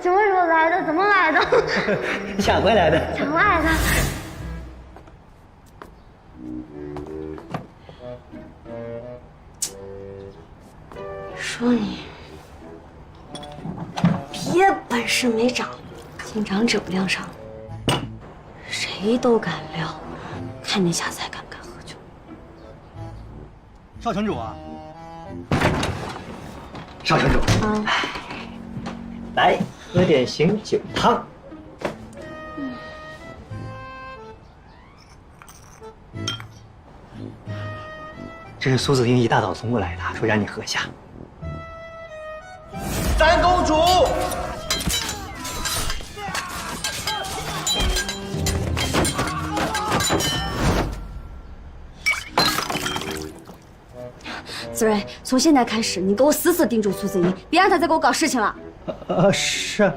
什么时候来的？怎么来的？抢回来的。抢来的。说你别本事没长，竟长酒量上，谁都敢撩，看你下次还敢不敢喝酒？少城主啊，少城主啊，来喝点醒酒汤。这是苏子英一大早送过来的，说让你喝下。三公主，子睿，从现在开始，你给我死死盯住苏子怡，别让她再给我搞事情了。是。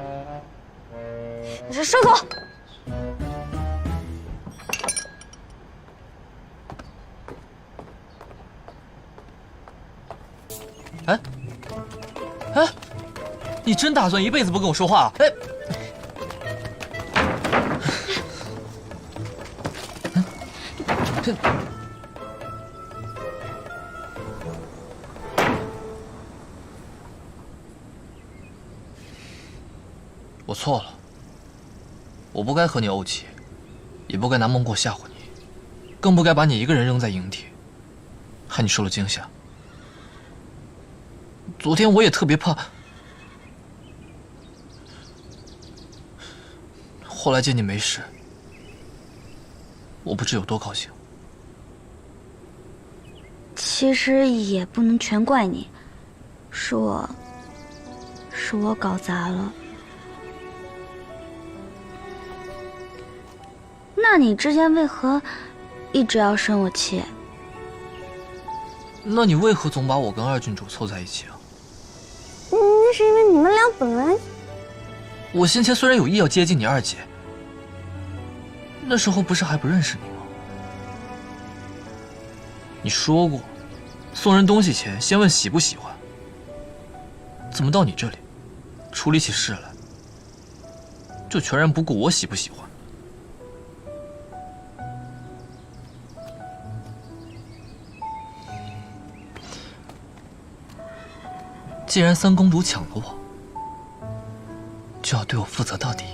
你是收走。哎，你真打算一辈子不跟我说话？哎，这我错了，我不该和你怄气，也不该拿孟过吓唬你，更不该把你一个人扔在营地，害你受了惊吓。昨天我也特别怕，后来见你没事，我不知有多高兴。其实也不能全怪你，是我搞砸了。那你之前为何一直要生我气？那你为何总把我跟二郡主凑在一起啊？那是因为你们俩本来……我先前虽然有意要接近你二姐，那时候不是还不认识你吗？你说过，送人东西前先问喜不喜欢。怎么到你这里，处理起事来，就全然不顾我喜不喜欢？既然三公主抢了我，就要对我负责到底。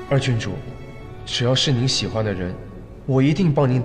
二郡主，只要是您喜欢的人，我一定帮您